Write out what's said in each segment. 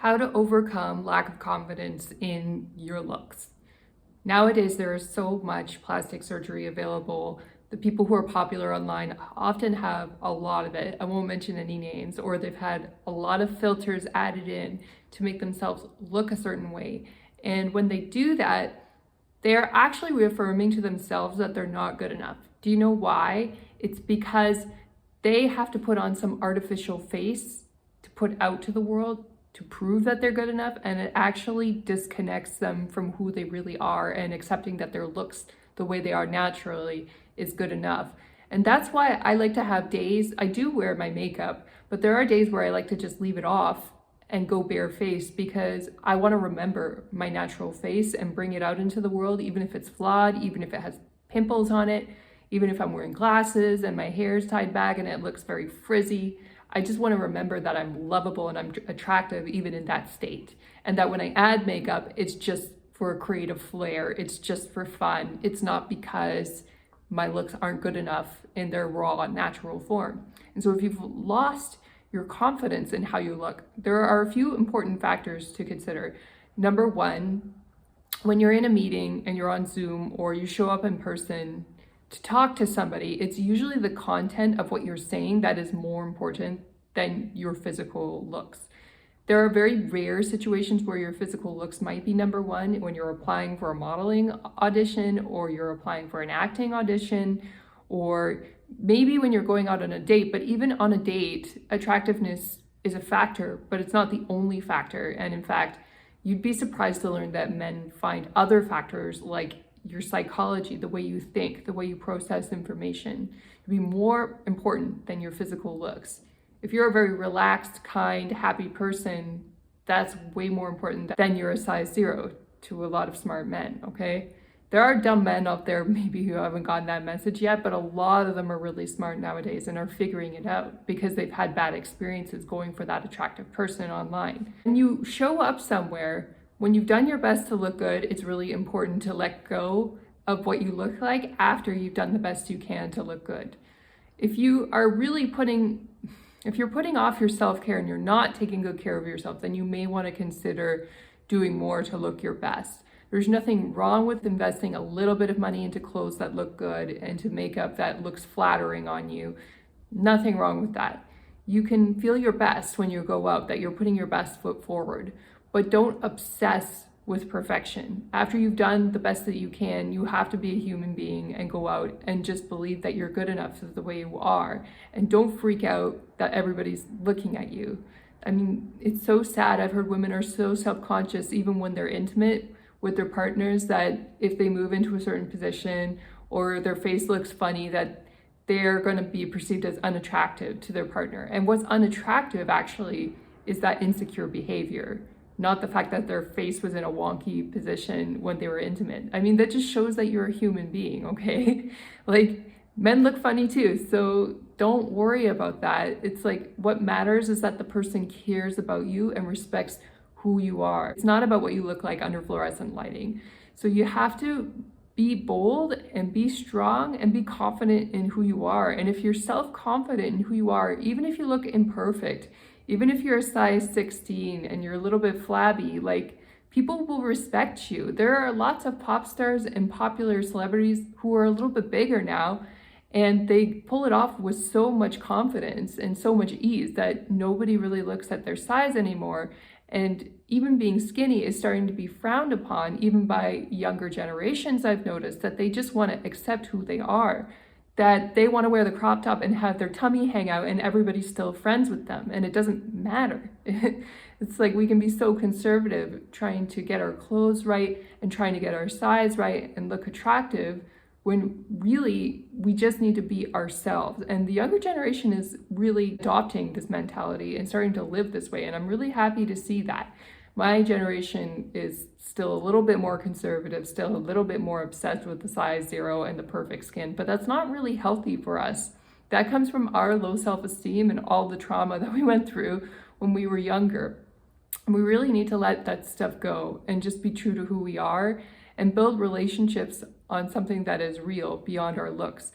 How to overcome lack of confidence in your looks. Nowadays, there is so much plastic surgery available. The people who are popular online often have a lot of it. I won't mention any names, or they've had a lot of filters added in to make themselves look a certain way. And when they do that, they're actually reaffirming to themselves that they're not good enough. Do you know why? It's because they have to put on some artificial face to put out to the world to prove that they're good enough, and it actually disconnects them from who they really are and accepting that their looks the way they are naturally is good enough. And that's why I like to have days, I do wear my makeup, but there are days where I like to just leave it off and go barefaced because I want to remember my natural face and bring it out into the world, even if it's flawed, even if it has pimples on it, even if I'm wearing glasses and my hair is tied back and it looks very frizzy. I just want to remember that I'm lovable and I'm attractive even in that state. And that when I add makeup, it's just for a creative flair. It's just for fun. It's not because my looks aren't good enough in their raw, natural form. And so if you've lost your confidence in how you look, there are a few important factors to consider. Number one, when you're in a meeting and you're on Zoom or you show up in person to talk to somebody, it's usually the content of what you're saying that is more important than your physical looks. There are very rare situations where your physical looks might be number one when you're applying for a modeling audition or you're applying for an acting audition, or maybe when you're going out on a date. But even on a date, attractiveness is a factor, but it's not the only factor. And in fact, you'd be surprised to learn that men find other factors like your psychology, the way you think, the way you process information, to be more important than your physical looks. If you're a very relaxed, kind, happy person, that's way more important than you're a size 0 to a lot of smart men, okay? There are dumb men out there maybe who haven't gotten that message yet, but a lot of them are really smart nowadays and are figuring it out because they've had bad experiences going for that attractive person online. When you show up somewhere, when you've done your best to look good, it's really important to let go of what you look like after you've done the best you can to look good. If you're putting off your self-care and you're not taking good care of yourself, then you may want to consider doing more to look your best. There's nothing wrong with investing a little bit of money into clothes that look good and to makeup that looks flattering on you. Nothing wrong with that. You can feel your best when you go out, that you're putting your best foot forward. But don't obsess with perfection. After you've done the best that you can, you have to be a human being and go out and just believe that you're good enough the way you are. And don't freak out that everybody's looking at you. I mean, it's so sad. I've heard women are so self-conscious even when they're intimate with their partners that if they move into a certain position or their face looks funny, that they're going to be perceived as unattractive to their partner. And what's unattractive actually is that insecure behavior, not the fact that their face was in a wonky position when they were intimate. I mean, that just shows that you're a human being, okay? Like, men look funny too, so don't worry about that. It's like, what matters is that the person cares about you and respects who you are. It's not about what you look like under fluorescent lighting. So you have to be bold and be strong and be confident in who you are. And if you're self-confident in who you are, even if you look imperfect, even if you're a size 16 and you're a little bit flabby, like, people will respect you. There are lots of pop stars and popular celebrities who are a little bit bigger now, and they pull it off with so much confidence and so much ease that nobody really looks at their size anymore. And even being skinny is starting to be frowned upon, even by younger generations. I've noticed that they just want to accept who they are, that they want to wear the crop top and have their tummy hang out and everybody's still friends with them, and it doesn't matter. It's like we can be so conservative trying to get our clothes right and trying to get our size right and look attractive when really we just need to be ourselves. And the younger generation is really adopting this mentality and starting to live this way, and I'm really happy to see that. My generation is still a little bit more conservative, still a little bit more obsessed with the size 0 and the perfect skin, but that's not really healthy for us. That comes from our low self-esteem and all the trauma that we went through when we were younger. And we really need to let that stuff go and just be true to who we are and build relationships on something that is real beyond our looks.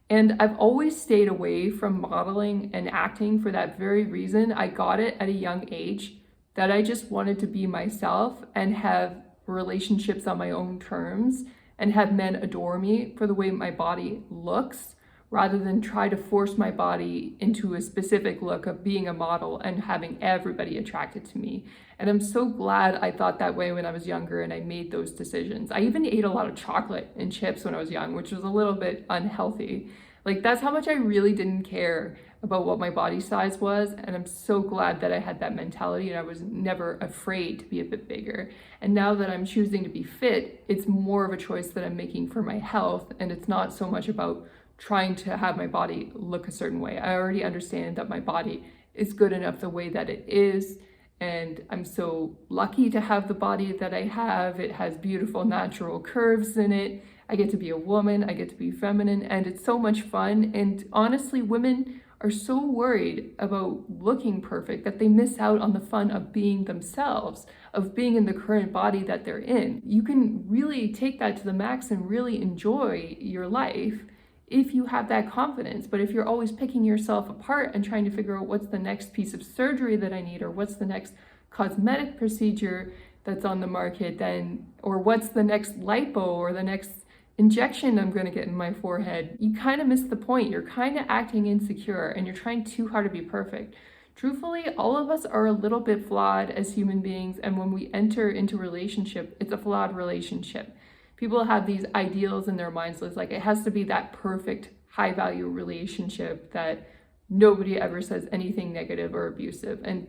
And I've always stayed away from modeling and acting for that very reason. I got it at a young age that I just wanted to be myself and have relationships on my own terms and have men adore me for the way my body looks, rather than try to force my body into a specific look of being a model and having everybody attracted to me. And I'm so glad I thought that way when I was younger and I made those decisions. I even ate a lot of chocolate and chips when I was young, which was a little bit unhealthy. Like, that's how much I really didn't care about what my body size was. And I'm so glad that I had that mentality and I was never afraid to be a bit bigger. And now that I'm choosing to be fit, it's more of a choice that I'm making for my health. And it's not so much about trying to have my body look a certain way. I already understand that my body is good enough the way that it is. And I'm so lucky to have the body that I have. It has beautiful natural curves in it. I get to be a woman, I get to be feminine, and it's so much fun. And honestly, women are so worried about looking perfect that they miss out on the fun of being themselves, of being in the current body that they're in. You can really take that to the max and really enjoy your life if you have that confidence. But if you're always picking yourself apart and trying to figure out what's the next piece of surgery that I need, or what's the next cosmetic procedure that's on the market, then, or what's the next lipo or the next injection I'm going to get in my forehead, you kind of miss the point. You're kind of acting insecure and you're trying too hard to be perfect. Truthfully, all of us are a little bit flawed as human beings, and when we enter into a relationship, it's a flawed relationship. People have these ideals in their minds. So it's like it has to be that perfect, high value relationship that nobody ever says anything negative or abusive. And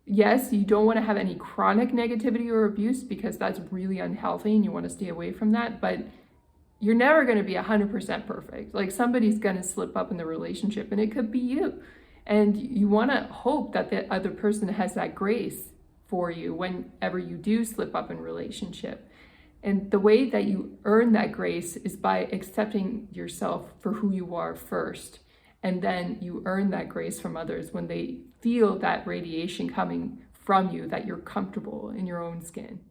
yes, you don't want to have any chronic negativity or abuse because that's really unhealthy and you want to stay away from that. But you're never going to be 100% perfect. Like, somebody's going to slip up in the relationship and it could be you. And you want to hope that the other person has that grace for you whenever you do slip up in relationship. And the way that you earn that grace is by accepting yourself for who you are first. And then you earn that grace from others when they feel that radiation coming from you, that you're comfortable in your own skin.